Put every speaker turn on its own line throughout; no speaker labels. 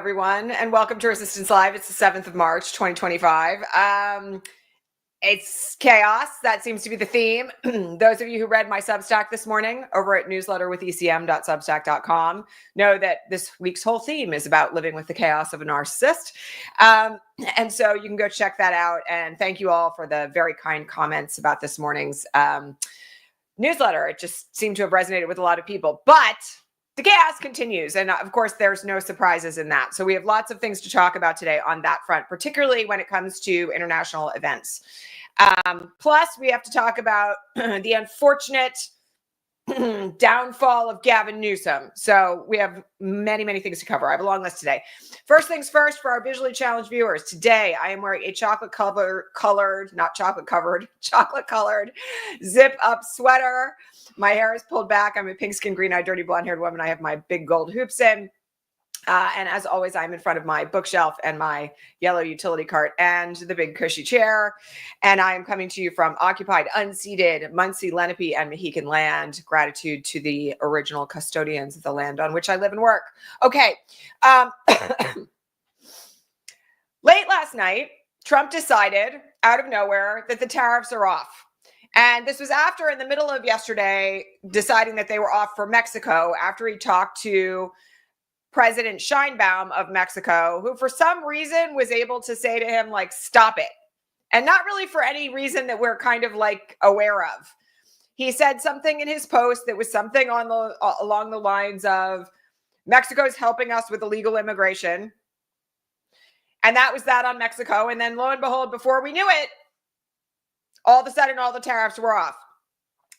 everyone, and welcome to Resistance Live. It's the 7th of March, 2025. It's chaos. That seems to be the theme. Those of you who read my Substack this morning over at newsletterwithecm.substack.com know that this week's whole theme is about living with the chaos of a narcissist. And so you can go check that out. And thank you all for the very kind comments about this morning's newsletter. It just seemed to have resonated with a lot of people. But the chaos continues. And of course, there's no surprises in that. So we have lots of things to talk about today on that front, particularly when it comes to international events. Plus, we have to talk about the unfortunate downfall of Gavin Newsom. So we have many, many things to cover. I have a long list today. First things first, for our visually challenged viewers, today I am wearing a chocolate-colored zip-up sweater. My hair is pulled back. I'm a pink-skinned, green-eyed, dirty, blonde-haired woman. I have my big gold hoops in. And as always, I'm in front of my bookshelf and my yellow utility cart and the big cushy chair. And I am coming to you from occupied, unceded Muncie, Lenape, and Mohican land. Gratitude to the original custodians of the land on which I live and work. Okay. Late last night, Trump decided out of nowhere that the tariffs are off. And this was after, in the middle of yesterday, deciding that they were off for Mexico after he talked to President Sheinbaum of Mexico, who for some reason was able to say to him, like, stop it. And not really for any reason that we're kind of like aware of. He said something in his post that was something along the lines of Mexico's helping us with illegal immigration. And that was that on Mexico. And then lo and behold, before we knew it, all of a sudden, all the tariffs were off.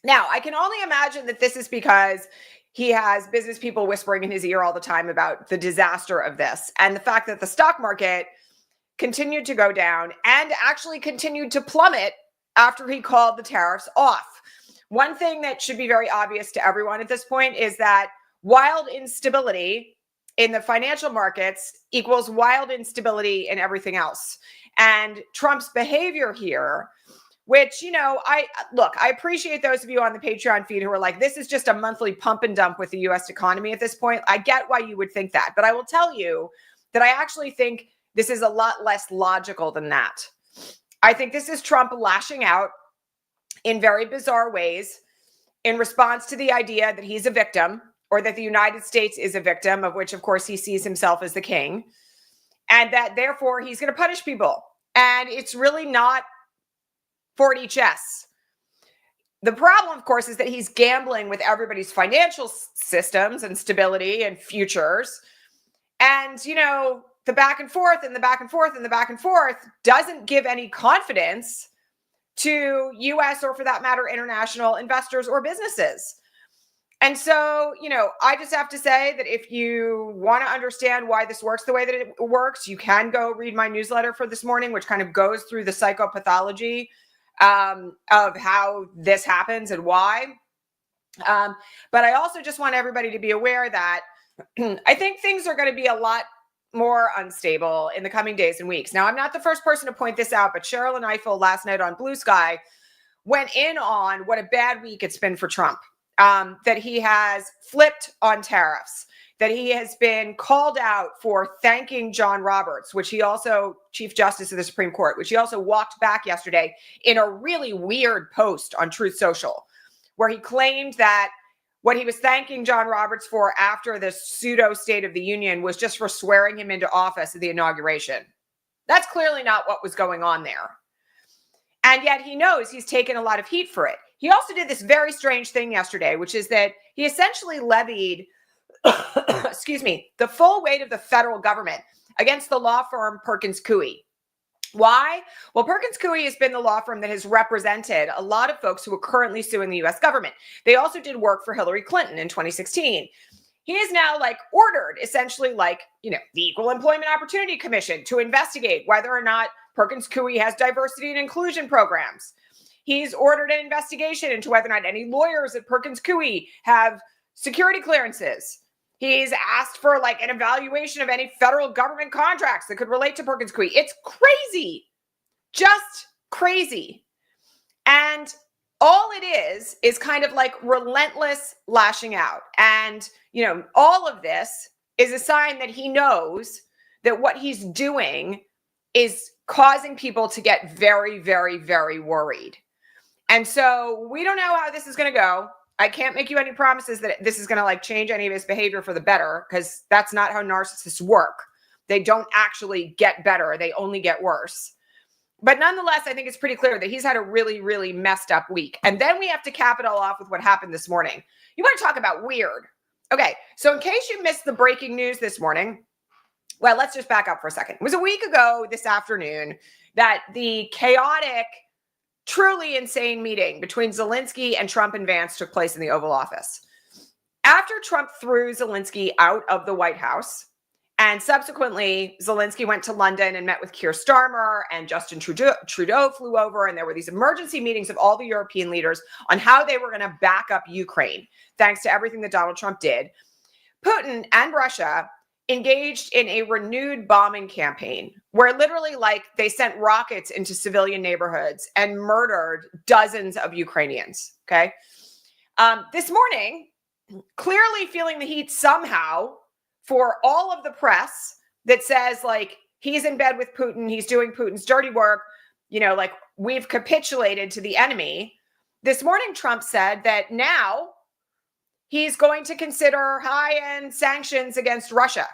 Now, I can only imagine that this is because he has business people whispering in his ear all the time about the disaster of this and the fact that the stock market continued to go down and actually continued to plummet after he called the tariffs off. One thing that should be very obvious to everyone at this point is that wild instability in the financial markets equals wild instability in everything else. And Trump's behavior here, which, you know, I appreciate those of you on the Patreon feed who are like, this is just a monthly pump and dump with the U.S. economy at this point. I get why you would think that. But I will tell you that I actually think this is a lot less logical than that. I think this is Trump lashing out in very bizarre ways in response to the idea that he's a victim, or that the United States is a victim, of which, of course, he sees himself as the king, and that therefore he's going to punish people. And it's really not 4D chess. The problem, of course, is that he's gambling with everybody's financial systems and stability and futures. And, you know, the back and forth and the back and forth and the back and forth doesn't give any confidence to U.S. or, for that matter, international investors or businesses. And so, you know, I just have to say that if you want to understand why this works the way that it works, you can go read my newsletter for this morning, which kind of goes through the psychopathology of how this happens and why. But I also just want everybody to be aware that I think things are going to be a lot more unstable in the coming days and weeks. Now, I'm not the first person to point this out, but Cheryl and Eiffel last night on Blue Sky went in on what a bad week it's been for Trump, that he has flipped on tariffs, that he has been called out for thanking John Roberts, which he also, Chief Justice of the Supreme Court, which he also walked back yesterday in a really weird post on Truth Social, where he claimed that what he was thanking John Roberts for after the pseudo State of the Union was just for swearing him into office at the inauguration. That's clearly not what was going on there. And yet he knows he's taken a lot of heat for it. He also did this very strange thing yesterday, which is that he essentially levied the full weight of the federal government against the law firm Perkins Coie. Why? Well, Perkins Coie has been the law firm that has represented a lot of folks who are currently suing the U.S. government. They also did work for Hillary Clinton in 2016. He is now ordered, essentially, the Equal Employment Opportunity Commission to investigate whether or not Perkins Coie has diversity and inclusion programs. He's ordered an investigation into whether or not any lawyers at Perkins Coie have security clearances. He's asked for an evaluation of any federal government contracts that could relate to Perkins Coie. It's crazy, just crazy. And all it is kind of relentless lashing out. And, all of this is a sign that he knows that what he's doing is causing people to get very, very, very worried. And so we don't know how this is going to go. I can't make you any promises that this is going to like change any of his behavior for the better, because that's not how narcissists work. They don't actually get better. They only get worse. But nonetheless, I think it's pretty clear that he's had a really, really messed up week. And then we have to cap it all off with what happened this morning. You want to talk about weird. Okay, so in case you missed the breaking news this morning, well, let's just back up for a second. It was a week ago this afternoon that the chaotic, truly insane meeting between Zelensky and Trump and Vance took place in the Oval Office. After Trump threw Zelensky out of the White House, and subsequently, Zelensky went to London and met with Keir Starmer, and Justin Trudeau flew over, and there were these emergency meetings of all the European leaders on how they were going to back up Ukraine, thanks to everything that Donald Trump did. Putin and Russia engaged in a renewed bombing campaign where literally like they sent rockets into civilian neighborhoods and murdered dozens of Ukrainians. Okay. This morning, clearly feeling the heat somehow for all of the press that says like he's in bed with Putin, he's doing Putin's dirty work, you know, like we've capitulated to the enemy. This morning, Trump said that now he's going to consider high-end sanctions against Russia.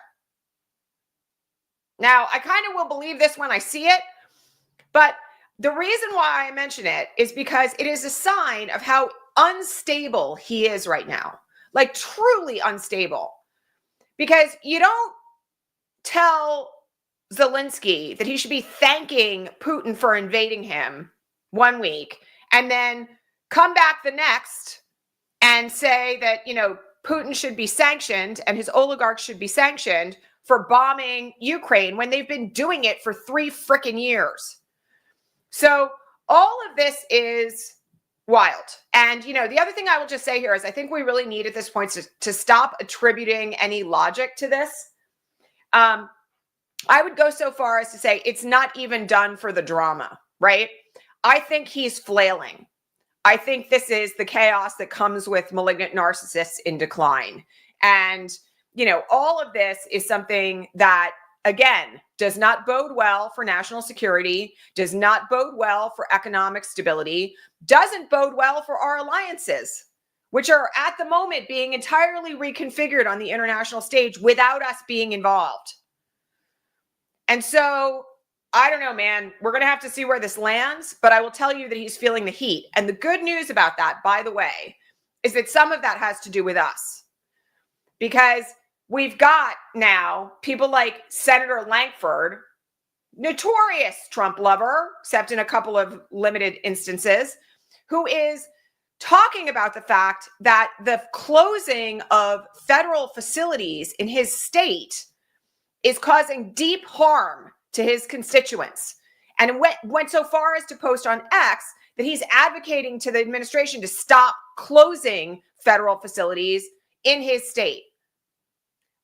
Now, I kind of will believe this when I see it, but the reason why I mention it is because it is a sign of how unstable he is right now, like truly unstable. Because you don't tell Zelensky that he should be thanking Putin for invading him one week and then come back the next and say that, you know, Putin should be sanctioned and his oligarchs should be sanctioned for bombing Ukraine when they've been doing it for 3 freaking years. So all of this is wild. And, you know, the other thing I will just say here is I think we really need at this point to stop attributing any logic to this. I would go so far as to say it's not even done for the drama, right? I think he's flailing. I think this is the chaos that comes with malignant narcissists in decline. And, you know, all of this is something that, again, does not bode well for national security, does not bode well for economic stability, doesn't bode well for our alliances, which are at the moment being entirely reconfigured on the international stage without us being involved. And so, I don't know, man, we're going to have to see where this lands, but I will tell you that he's feeling the heat. And the good news about that, by the way, is that some of that has to do with us. Because we've got now people like Senator Lankford, notorious Trump lover, except in a couple of limited instances, who is talking about the fact that the closing of federal facilities in his state is causing deep harm to his constituents. And went so far as to post on X that he's advocating to the administration to stop closing federal facilities in his state.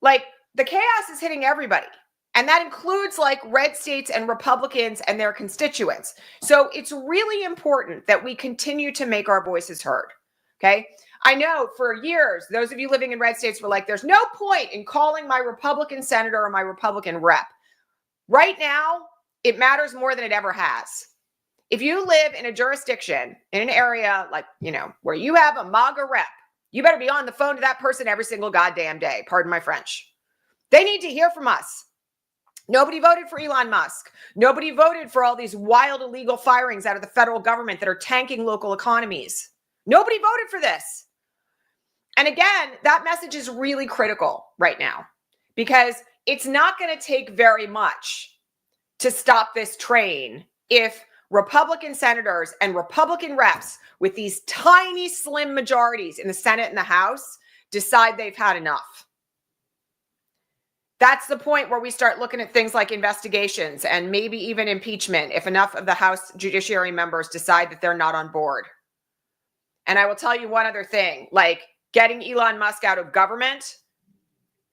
Like, the chaos is hitting everybody. And that includes like red states and Republicans and their constituents. So it's really important that we continue to make our voices heard. Okay. I know for years, those of you living in red states were like, there's no point in calling my Republican senator or my Republican rep. Right now, it matters more than it ever has. If you live in a jurisdiction, in an area like, you know, where you have a MAGA rep, you better be on the phone to that person every single goddamn day. Pardon my French. They need to hear from us. Nobody voted for Elon Musk. Nobody voted for all these wild illegal firings out of the federal government that are tanking local economies. Nobody voted for this. And again, that message is really critical right now because it's not going to take very much to stop this train if Republican senators and Republican reps with these tiny, slim majorities in the Senate and the House decide they've had enough. That's the point where we start looking at things like investigations and maybe even impeachment if enough of the House Judiciary members decide that they're not on board. And I will tell you one other thing, like getting Elon Musk out of government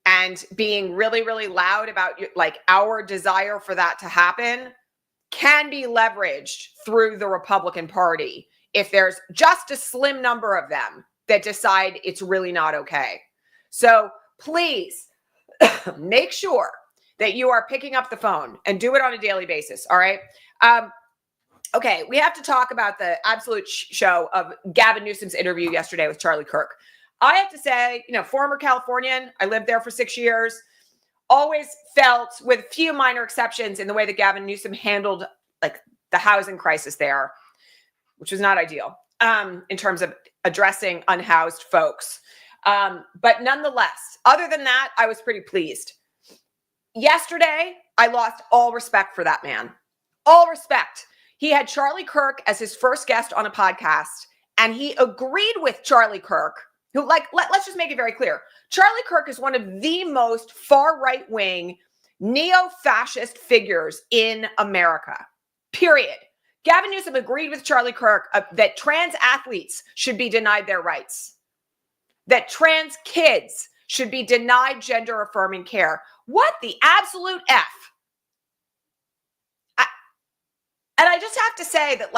and being really, really loud about like our desire for that to happen can be leveraged through the Republican Party if there's just a slim number of them that decide it's really not okay. So please make sure that you are picking up the phone and do it on a daily basis. All right. Okay, we have to talk about the absolute show of Gavin Newsom's interview yesterday with Charlie Kirk. I have to say, former Californian, I lived there for 6 years, always felt, with few minor exceptions, in the way that Gavin Newsom handled like the housing crisis there, which was not ideal in terms of addressing unhoused folks. But nonetheless, other than that, I was pretty pleased. Yesterday, I lost all respect for that man. All respect. He had Charlie Kirk as his first guest on a podcast, and he agreed with Charlie Kirk, who, let's just make it very clear. Charlie Kirk is one of the most far right-wing neo-fascist figures in America, period. Gavin Newsom agreed with Charlie Kirk that trans athletes should be denied their rights, that trans kids should be denied gender-affirming care. What the absolute F? And I just have to say that,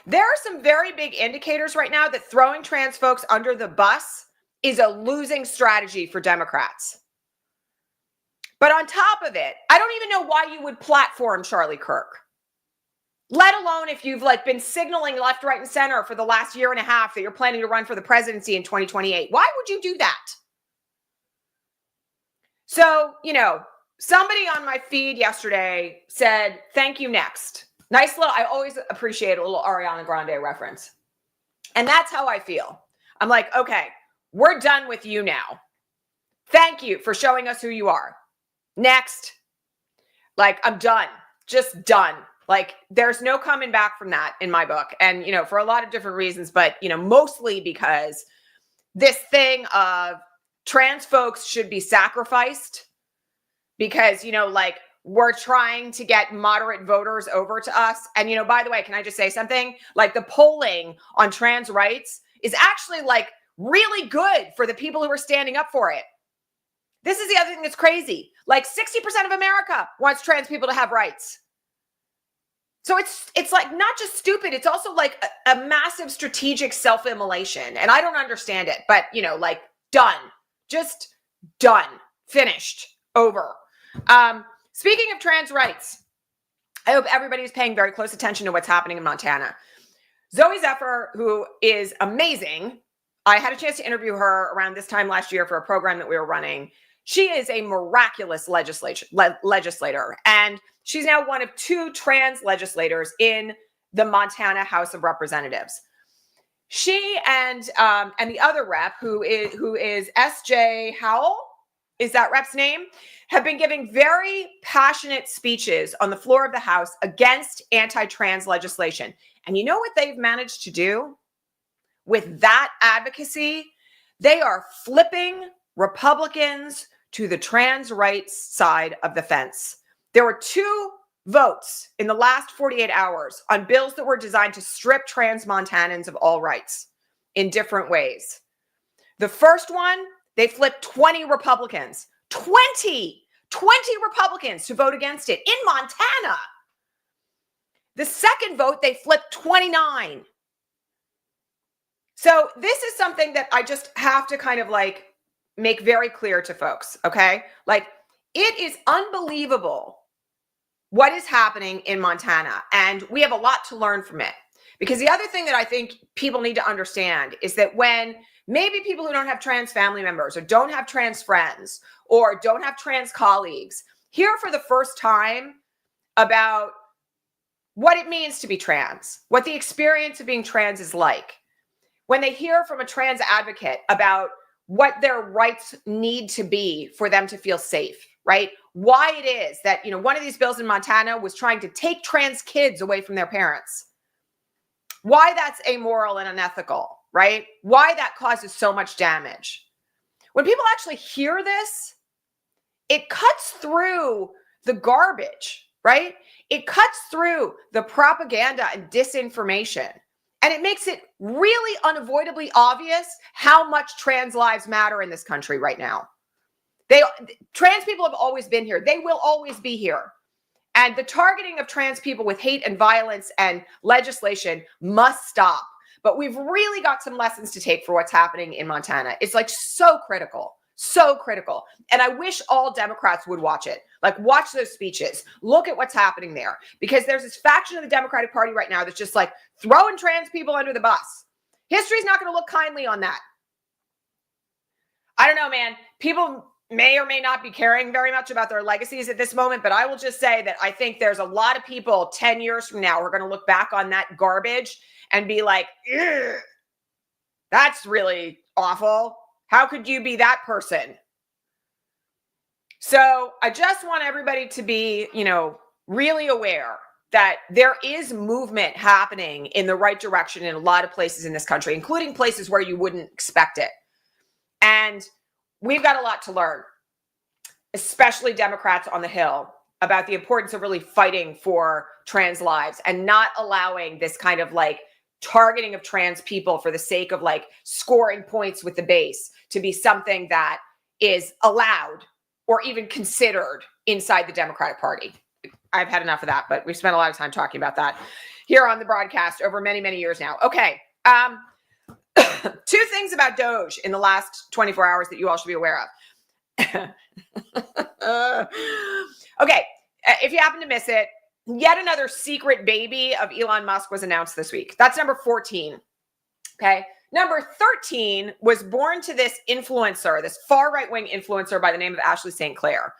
there are some very big indicators right now that throwing trans folks under the bus is a losing strategy for Democrats. But on top of it, I don't even know why you would platform Charlie Kirk, let alone if you've been signaling left, right, and center for the last year and a half that you're planning to run for the presidency in 2028. Why would you do that? So, somebody on my feed yesterday said, "Thank you, next." Nice little, I always appreciate a little Ariana Grande reference. And that's how I feel. I'm like, okay, we're done with you now. Thank you for showing us who you are. Next. I'm done. Just done. There's no coming back from that in my book. And, for a lot of different reasons, but, mostly because this thing of trans folks should be sacrificed because, we're trying to get moderate voters over to us. And, by the way, can I just say something? The polling on trans rights is actually really good for the people who are standing up for it. This is the other thing that's crazy. 60% of America wants trans people to have rights. So it's not just stupid. It's also a massive strategic self-immolation. And I don't understand it, but done, just done, finished, over. Speaking of trans rights, I hope everybody's paying very close attention to what's happening in Montana. Zoe Zephyr, who is amazing, I had a chance to interview her around this time last year for a program that we were running. She is a miraculous legislator, and she's now one of 2 trans legislators in the Montana House of Representatives. She and the other rep, who is S.J. Howell, is that rep's name, have been giving very passionate speeches on the floor of the House against anti-trans legislation. And you know what they've managed to do with that advocacy? They are flipping Republicans to the trans rights side of the fence. There were 2 votes in the last 48 hours on bills that were designed to strip trans Montanans of all rights in different ways. The first one, they flipped 20 Republicans, 20 Republicans to vote against it in Montana. The second vote, they flipped 29. So this is something that I just have to kind of make very clear to folks, okay? It is unbelievable what is happening in Montana, and we have a lot to learn from it. Because the other thing that I think people need to understand is that when maybe people who don't have trans family members or don't have trans friends or don't have trans colleagues hear for the first time about what it means to be trans, what the experience of being trans is like, when they hear from a trans advocate about what their rights need to be for them to feel safe, right? Why it is that, one of these bills in Montana was trying to take trans kids away from their parents. Why that's amoral and unethical, right? Why that causes so much damage. When people actually hear this, it cuts through the garbage, right? It cuts through the propaganda and disinformation. And it makes it really unavoidably obvious how much trans lives matter in this country right now. Trans people have always been here. They will always be here. And the targeting of trans people with hate and violence and legislation must stop. But we've really got some lessons to take for what's happening in Montana. It's so critical. So critical. And I wish all Democrats would watch it. Like, watch those speeches. Look at what's happening there. Because there's this faction of the Democratic Party right now that's just like throwing trans people under the bus. History's not going to look kindly on that. I don't know, man. People may or may not be caring very much about their legacies at this moment, but I will just say that I think there's a lot of people 10 years from now who are going to look back on that garbage and be like, that's really awful. How could you be that person? So I just want everybody to be, really aware that there is movement happening in the right direction in a lot of places in this country, including places where you wouldn't expect it. And we've got a lot to learn, especially Democrats on the Hill, about the importance of really fighting for trans lives and not allowing this kind of like targeting of trans people for the sake of like scoring points with the base to be something that is allowed or even considered inside the Democratic Party. I've had enough of that, but we've spent a lot of time talking about that here on the broadcast over many, many years now. Okay. Two things about DOGE in the last 24 hours that you all should be aware of. Okay. If you happen to miss it, yet another secret baby of Elon Musk was announced this week. That's number 14. Okay. Number 13 was born to this influencer, this far right-wing influencer by the name of Ashley St. Clair,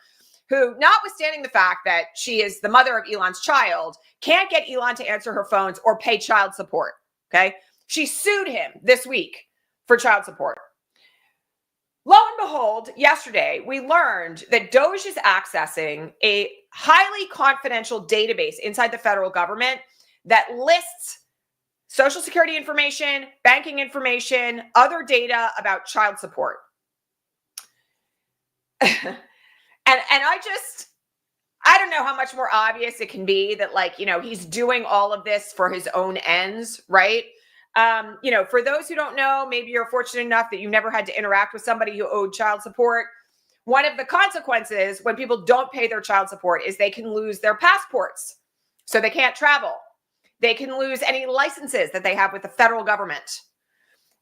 who, notwithstanding the fact that she is the mother of Elon's child, can't get Elon to answer her phones or pay child support. Okay. She sued him this week for child support. Lo and behold, yesterday, we learned that DOGE is accessing a highly confidential database inside the federal government that lists Social Security information, banking information, other data about child support. And I don't know how much more obvious it can be that, like, he's doing all of this for his own ends, right? For those who don't know, maybe you're fortunate enough that you never had to interact with somebody who owed child support. One of the consequences when people don't pay their child support is they can lose their passports. So they can't travel. They can lose any licenses that they have with the federal government.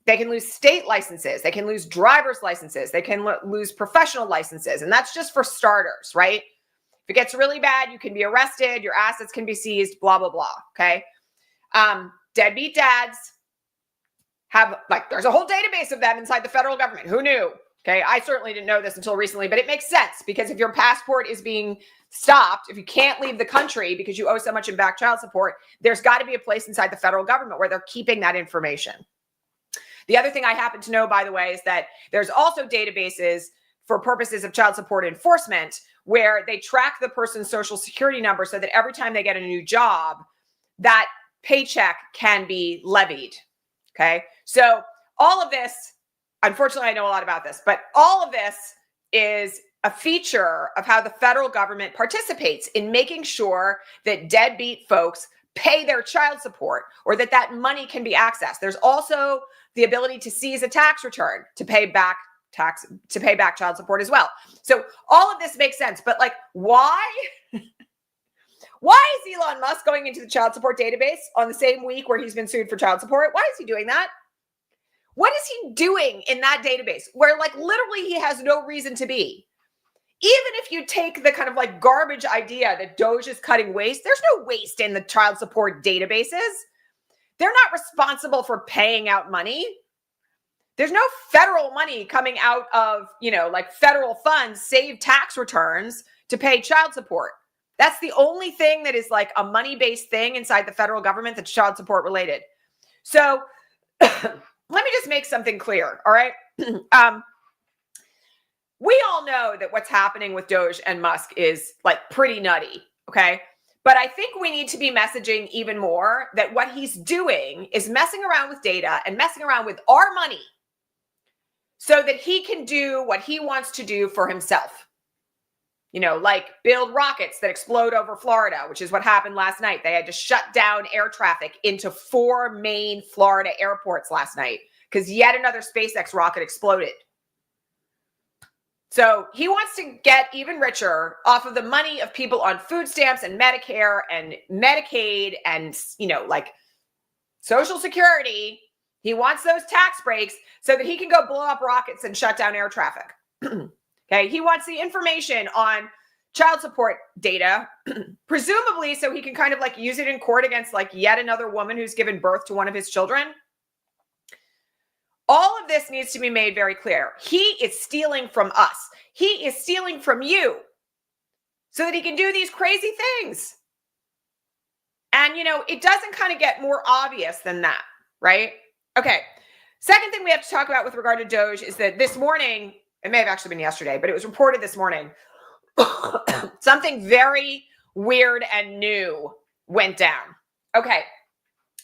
They can lose state licenses. They can lose driver's licenses. They can lose professional licenses. And that's just for starters, right? If it gets really bad, you can be arrested. Your assets can be seized, blah, blah, blah. Okay. Deadbeat dads have, there's a whole database of them inside the federal government. Who knew? Okay. I certainly didn't know this until recently, but it makes sense because if your passport is being stopped, if you can't leave the country because you owe so much in back child support, there's got to be a place inside the federal government where they're keeping that information. The other thing I happen to know, by the way, is that there's also databases for purposes of child support enforcement where they track the person's social security number so that every time they get a new job, that paycheck can be levied. Okay. So all of this, unfortunately, I know a lot about this, but all of this is a feature of how the federal government participates in making sure that deadbeat folks pay their child support or that money can be accessed. There's also the ability to seize a tax return to pay back child support as well. So all of this makes sense, but why? Why is Elon Musk going into the child support database on the same week where he's been sued for child support? Why is he doing that? What is he doing in that database where literally he has no reason to be? Even if you take the kind of garbage idea that DOGE is cutting waste, there's no waste in the child support databases. They're not responsible for paying out money. There's no federal money coming out of, federal funds, save tax returns to pay child support. That's the only thing that is a money-based thing inside the federal government that's child support related. So let me just make something clear, all right? We all know that what's happening with DOGE and Musk is pretty nutty, okay? But I think we need to be messaging even more that what he's doing is messing around with data and messing around with our money so that he can do what he wants to do for himself. Build rockets that explode over Florida, which is what happened last night. They had to shut down air traffic into 4 main Florida airports last night because yet another SpaceX rocket exploded. So he wants to get even richer off of the money of people on food stamps and Medicare and Medicaid and, Social Security. He wants those tax breaks so that he can go blow up rockets and shut down air traffic. Okay, he wants the information on child support data, presumably so he can kind of like use it in court against like yet another woman who's given birth to one of his children. All of this needs to be made very clear. He is stealing from us. He is stealing from you so that he can do these crazy things. And, you know, it doesn't kind of get more obvious than that, right? Okay. Second thing we have to talk about with regard to DOGE is that this morning, it may have actually been yesterday, but it was reported this morning, something very weird and new went down. Okay.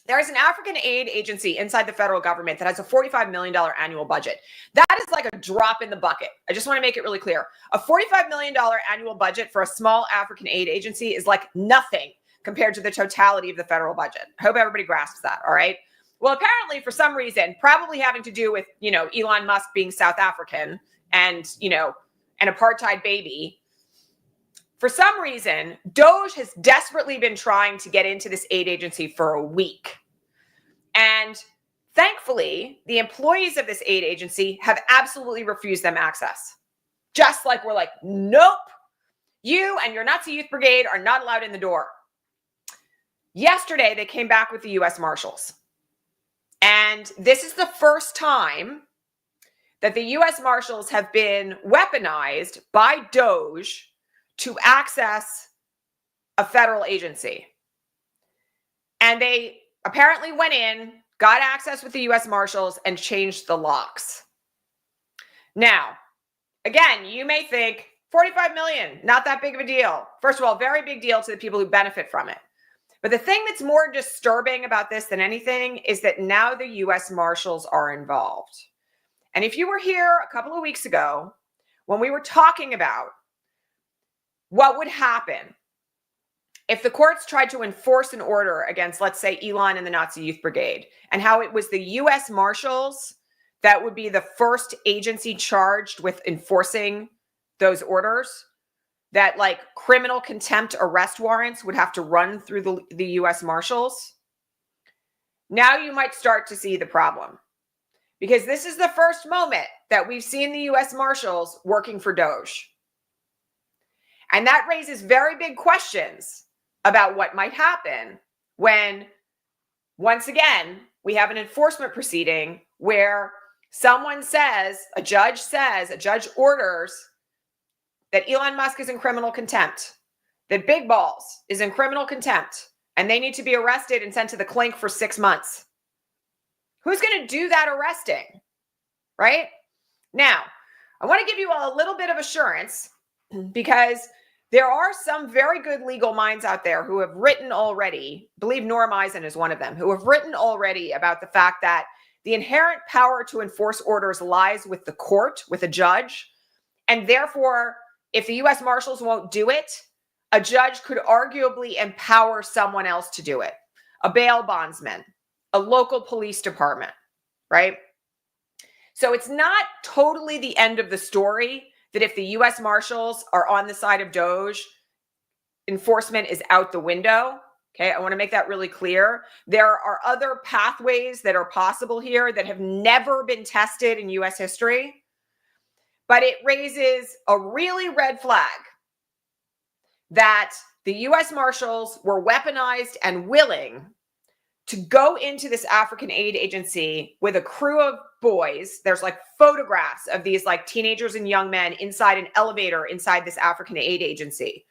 There is an African aid agency inside the federal government that has a $45 million annual budget. That is like a drop in the bucket. I just want to make it really clear. A $45 million annual budget for a small African aid agency is like nothing compared to the totality of the federal budget. I hope everybody grasps that, all right? Well, apparently for some reason, probably having to do with, you know, Elon Musk being South African and, you know, an apartheid baby, for some reason, DOGE has desperately been trying to get into this aid agency for a week. And thankfully, the employees of this aid agency have absolutely refused them access. Just like we're like, nope, you and your Nazi Youth Brigade are not allowed in the door. Yesterday, they came back with the U.S. Marshals. And this is the first time that the U.S. Marshals have been weaponized by DOGE to access a federal agency. And they apparently went in, got access with the U.S. Marshals, and changed the locks. Now, again, you may think, 45 million, not that big of a deal. First of all, very big deal to the people who benefit from it. But the thing that's more disturbing about this than anything is that now the U.S. Marshals are involved. And if you were here a couple of weeks ago, when we were talking about what would happen if the courts tried to enforce an order against, let's say, Elon and the Nazi Youth Brigade, and how it was the U.S. Marshals that would be the first agency charged with enforcing those orders, that like criminal contempt arrest warrants would have to run through the U.S. Marshals. Now you might start to see the problem, because this is the first moment that we've seen the U.S. Marshals working for DOGE. And that raises very big questions about what might happen when, once again, we have an enforcement proceeding where someone says, a judge orders that Elon Musk is in criminal contempt, that Big Balls is in criminal contempt, and they need to be arrested and sent to the clink for 6 months. Who's going to do that arresting, right? Now, I want to give you all a little bit of assurance, because there are some very good legal minds out there who have written already, I believe Norm Eisen is one of them, who have written already about the fact that the inherent power to enforce orders lies with the court, with a judge, and therefore, if the U.S. Marshals won't do it, a judge could arguably empower someone else to do it, a bail bondsman, a local police department, right? So it's not totally the end of the story that if the U.S. Marshals are on the side of DOGE, enforcement is out the window. Okay, I want to make that really clear. There are other pathways that are possible here that have never been tested in U.S. history, but it raises a really red flag that the U.S. Marshals were weaponized and willing to go into this African aid agency with a crew of boys. There's like photographs of these like teenagers and young men inside an elevator inside this African aid agency,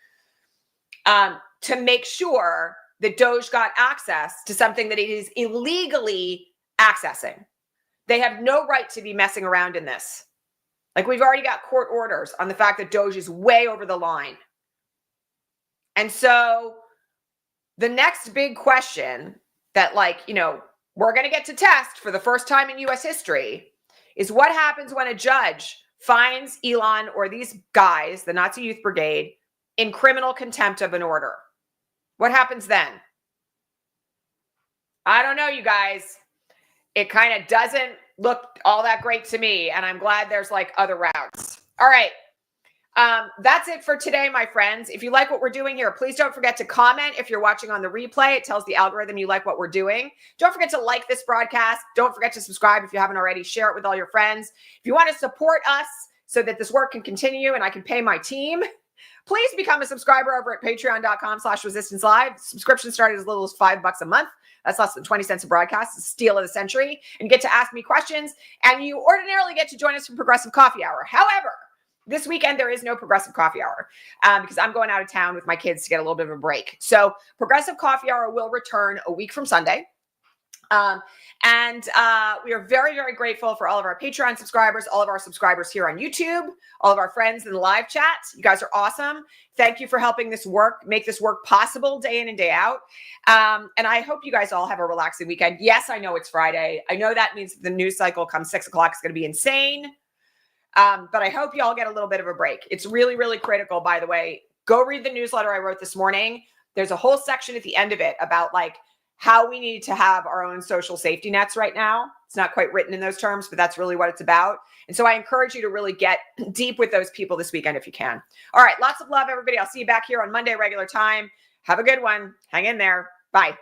to make sure that DOGE got access to something that it is illegally accessing. They have no right to be messing around in this. Like, we've already got court orders on the fact that DOGE is way over the line. And so the next big question that, like, you know, we're going to get to test for the first time in U.S. history is what happens when a judge finds Elon or these guys, the Nazi Youth Brigade, in criminal contempt of an order. What happens then? I don't know, you guys. It kind of doesn't look all that great to me, and I'm glad there's like other routes. All right. That's it for today, my friends. If you like what we're doing here, please don't forget to comment. If you're watching on the replay, it tells the algorithm you like what we're doing. Don't forget to like this broadcast. Don't forget to subscribe if you haven't already. Share it with all your friends. If you want to support us, so that this work can continue and I can pay my team, please become a subscriber over at patreon.com/resistancelive. Subscription started as little as $5 a month. That's less than 20 cents a broadcast. It's a steal of the century. And you get to ask me questions, and you ordinarily get to join us for Progressive Coffee Hour. However, this weekend, there is no Progressive Coffee Hour because I'm going out of town with my kids to get a little bit of a break. So Progressive Coffee Hour will return a week from Sunday. We are very, very grateful for all of our Patreon subscribers, all of our subscribers here on YouTube, all of our friends in the live chat. You guys are awesome. Thank you for helping this work, make this work possible day in and day out. And I hope you guys all have a relaxing weekend. Yes, I know it's Friday. I know that means the news cycle come 6 o'clock is going to be insane. But I hope you all get a little bit of a break. It's really, really critical, by the way. Go read the newsletter I wrote this morning. There's a whole section at the end of it about like how we need to have our own social safety nets right now. It's not quite written in those terms, but that's really what it's about. And so I encourage you to really get deep with those people this weekend if you can. All right. Lots of love, everybody. I'll see you back here on Monday, regular time. Have a good one. Hang in there. Bye.